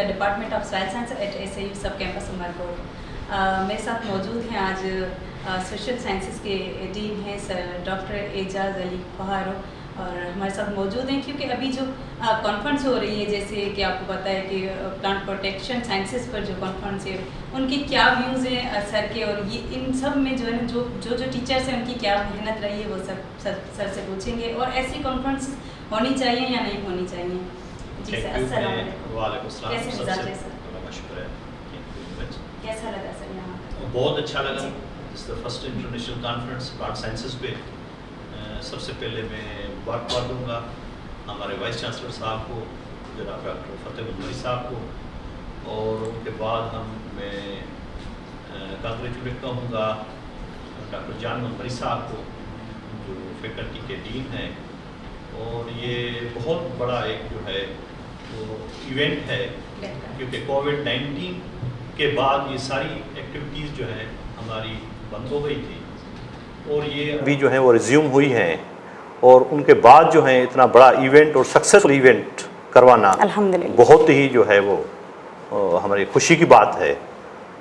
Department of soil science at SAU sub campus Umerkot. मेरे साथ मौजूद हैं आज सोशल साइंसेस के डीन हैं सर डॉक्टर एजाज अली फहारो, और हमारे साथ मौजूद हैं क्योंकि अभी जो कॉन्फ्रेंस हो रही है, जैसे कि आपको पता है कि प्लांट प्रोटेक्शन साइंसेस पर जो कॉन्फ्रेंस है उनके क्या व्यूज़ हैं सर के, और ये इन सब में जो है ना जो टीचर्स हैं उनकी क्या मेहनत रही है वो सर से पूछेंगे, और ऐसी कॉन्फ्रेंस होनी चाहिए या नहीं होनी चाहिए। जी सर, अस्सलाम वालेकुम। कैसे मिजाज है सर? कैसा लगा सर यहाँ? बहुत अच्छा लगा। This the first international conference plant sciences पे। सबसे पहले मैं मुबारकबाद दूँगा हमारे वाइस चांसलर साहब को, जनाब डॉक्टर फतेह मुल्लई साहब को, और उनके बाद मैं कांग्रेचुलेट कहूँगा डॉक्टर जान मुल्लई साहब को, जो फैकल्टी के डीन हैं। और ये बहुत बड़ा एक जो है वो इवेंट है, क्योंकि कोविड-19 के बाद ये सारी एक्टिविटीज़ जो है हमारी बंद हो गई थी, और ये अभी जो है वो रिज्यूम हुई हैं, और उनके बाद जो है इतना बड़ा इवेंट और सक्सेसफुल इवेंट करवाना अल्हम्दुलिल्लाह बहुत ही जो है वो हमारी खुशी की बात है।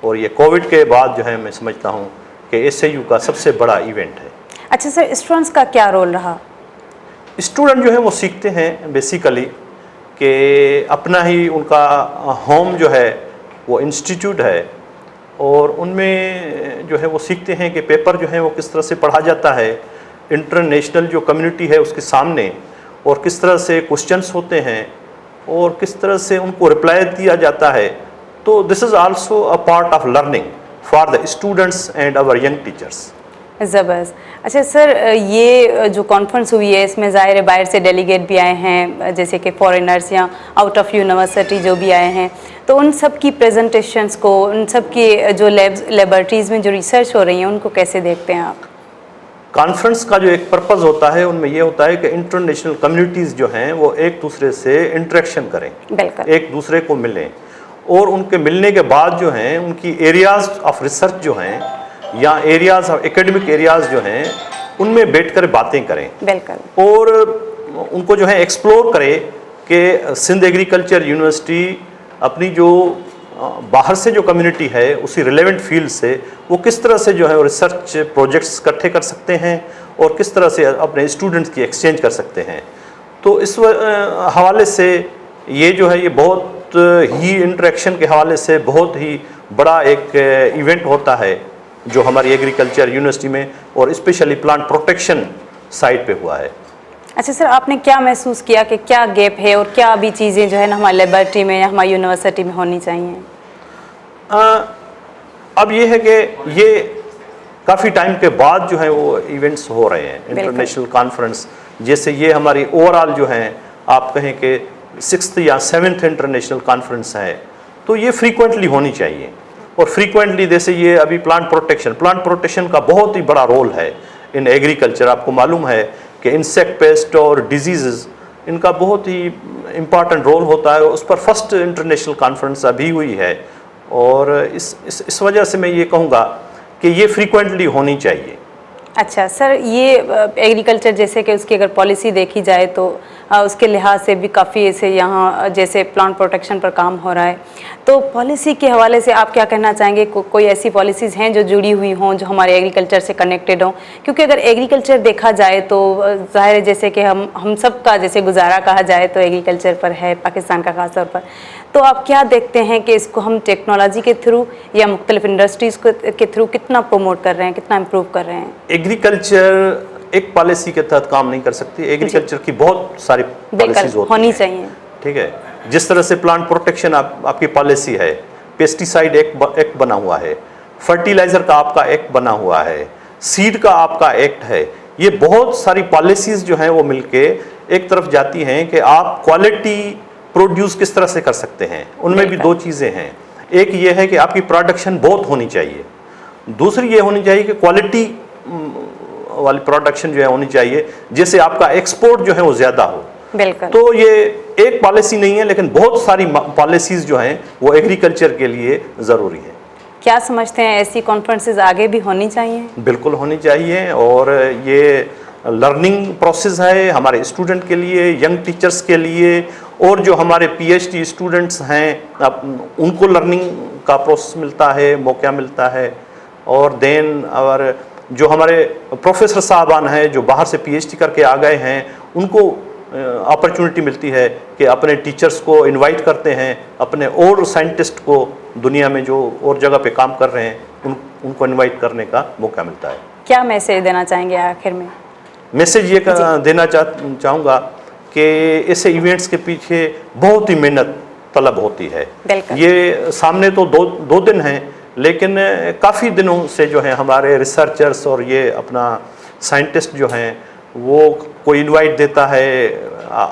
और ये कोविड के बाद जो है मैं समझता हूँ कि SAU का सबसे बड़ा इवेंट है। अच्छा सर, स्टूडेंट्स का क्या रोल रहा? स्टूडेंट जो है वो सीखते हैं बेसिकली कि अपना ही उनका होम जो है वो इंस्टीट्यूट है, और उनमें जो है वो सीखते हैं कि पेपर जो है वो किस तरह से पढ़ा जाता है इंटरनेशनल जो कम्युनिटी है उसके सामने, और किस तरह से क्वेश्चंस होते हैं और किस तरह से उनको रिप्लाई दिया जाता है। तो this is also a part of learning for the students and our young teachers. ज़बरदस्त। अच्छा सर, ये जो कॉन्फ्रेंस हुई है इसमें ज़ाहिर है बाहर से डेलीगेट भी आए हैं, जैसे कि फॉरेनर्स या आउट ऑफ यूनिवर्सिटी जो भी आए हैं, तो उन सब की प्रेजेंटेशंस को, उन सब की जो लेबॉरेटरीज़ में जो रिसर्च हो रही है उनको कैसे देखते हैं आप? कॉन्फ्रेंस का जो एक पर्पज़ होता है उनमें ये होता है कि इंटरनेशनल कम्युनिटीज़ जो हैं वो एक दूसरे से इंटरेक्शन करें, बिल्कुल एक दूसरे को मिलें, और उनके मिलने के बाद जो हैं उनकी एरियाज़ ऑफ रिसर्च जो हैं या एरियाज़ ऑफ एकेडमिक एरियाज़ जो हैं उनमें बैठकर बातें करें, बिल्कुल, और उनको जो है एक्सप्लोर करें कि सिंध एग्रीकल्चर यूनिवर्सिटी अपनी जो बाहर से जो कम्युनिटी है उसी रिलेवेंट फील्ड से वो किस तरह से जो है रिसर्च प्रोजेक्ट्स इकट्ठे कर सकते हैं और किस तरह से अपने स्टूडेंट्स की एक्सचेंज कर सकते हैं। तो इस हवाले से ये जो है ये बहुत ही इंटरेक्शन के हवाले से बहुत ही बड़ा एक इवेंट होता है जो हमारी एग्रीकल्चर यूनिवर्सिटी में और स्पेशली प्लांट प्रोटेक्शन साइट पे हुआ है। अच्छा सर, आपने क्या महसूस किया कि क्या गैप है और क्या अभी चीज़ें जो है ना हमारी लेबॉरेटरी में या हमारी यूनिवर्सिटी में होनी चाहिए? अब ये है कि ये काफ़ी टाइम के बाद जो है वो इवेंट्स हो रहे हैं, इंटरनेशनल कॉन्फ्रेंस, जैसे ये हमारी ओवरऑल जो हैं आप कहें कि 6th या 7th इंटरनेशनल कॉन्फ्रेंस है, तो ये फ्रीक्वेंटली होनी चाहिए। और फ्रीक्वेंटली जैसे ये अभी प्लांट प्रोटेक्शन का बहुत ही बड़ा रोल है इन एग्रीकल्चर। आपको मालूम है कि इंसेक्ट पेस्ट और डिजीज़ इनका बहुत ही इम्पॉर्टेंट रोल होता है। उस पर फर्स्ट इंटरनेशनल कॉन्फ्रेंस अभी हुई है, और इस वजह से मैं ये कहूँगा कि ये फ्रीक्वेंटली होनी चाहिए। अच्छा सर, ये एग्रीकल्चर जैसे कि उसकी अगर पॉलिसी देखी जाए तो उसके लिहाज से भी काफ़ी ऐसे यहाँ जैसे प्लांट प्रोटेक्शन पर काम हो रहा है, तो पॉलिसी के हवाले से आप क्या कहना चाहेंगे? कोई ऐसी पॉलिसीज़ हैं जो जुड़ी हुई हों, जो हमारे एग्रीकल्चर से कनेक्टेड हों? क्योंकि अगर एग्रीकल्चर देखा जाए तो ज़ाहिर है जैसे कि हम सब का जैसे गुजारा कहा जाए तो एग्रीकल्चर पर है, पाकिस्तान का ख़ास तौर पर। तो आप क्या देखते हैं कि इसको हम टेक्नोलॉजी के थ्रू या मुख्तलिफ इंडस्ट्रीज़ के थ्रू कितना प्रमोट कर रहे हैं, कितना इम्प्रूव कर रहे हैं? एग्रीकल्चर एक पॉलिसी के तहत काम नहीं कर सकती। एग्रीकल्चर की बहुत सारी पॉलिसीज होनी चाहिए, ठीक है। जिस तरह से प्लांट प्रोटेक्शन आपकी पॉलिसी है, पेस्टिसाइड एक्ट बना हुआ है, फर्टिलाइजर का आपका एक्ट बना हुआ है, सीड का आपका एक्ट है, ये बहुत सारी पॉलिसीज जो हैं वो मिलके एक तरफ जाती हैं कि आप क्वालिटी प्रोड्यूस किस तरह से कर सकते हैं। उनमें भी दो चीज़ें हैं, एक ये है कि आपकी प्रोडक्शन बहुत होनी चाहिए, दूसरी ये होनी चाहिए कि क्वालिटी वाली प्रोडक्शन जो है होनी चाहिए, जिससे आपका एक्सपोर्ट जो है वो ज़्यादा हो। बिल्कुल। तो ये एक पॉलिसी नहीं है, लेकिन बहुत सारी पॉलिसीज़ जो हैं वो एग्रीकल्चर के लिए ज़रूरी है। क्या समझते हैं ऐसी कॉन्फ्रेंसेस आगे भी होनी चाहिए? बिल्कुल होनी चाहिए, और ये लर्निंग प्रोसेस है हमारे स्टूडेंट के लिए, यंग टीचर्स के लिए, और जो हमारे पीएचडी स्टूडेंट्स हैं उनको लर्निंग का प्रोसेस मिलता है, मौका मिलता है। और देन और जो हमारे प्रोफेसर साहबान हैं जो बाहर से पीएचडी करके आ गए हैं, उनको अपॉर्चुनिटी मिलती है कि अपने टीचर्स को इनवाइट करते हैं, अपने और साइंटिस्ट को दुनिया में जो और जगह पे काम कर रहे हैं उनको इनवाइट करने का मौका मिलता है। क्या मैसेज देना चाहेंगे आखिर में? मैसेज ये देना चाहूँगा कि ऐसे इवेंट्स के पीछे बहुत ही मेहनत तलब होती है। ये सामने तो दो दिन हैं, लेकिन काफ़ी दिनों से जो है हमारे रिसर्चर्स और ये अपना साइंटिस्ट जो हैं वो कोई इनवाइट देता है,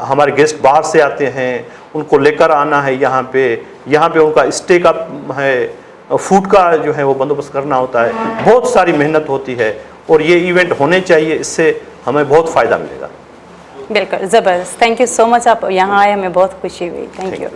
हमारे गेस्ट बाहर से आते हैं, उनको लेकर आना है यहाँ पे उनका स्टे का है, फूड का जो है वो बंदोबस्त करना होता है। बहुत सारी मेहनत होती है और ये इवेंट होने चाहिए, इससे हमें बहुत फ़ायदा मिलेगा। बिल्कुल, ज़बरदस्त। थैंक यू सो मच, आप यहाँ आए, हमें बहुत खुशी हुई। Thank you.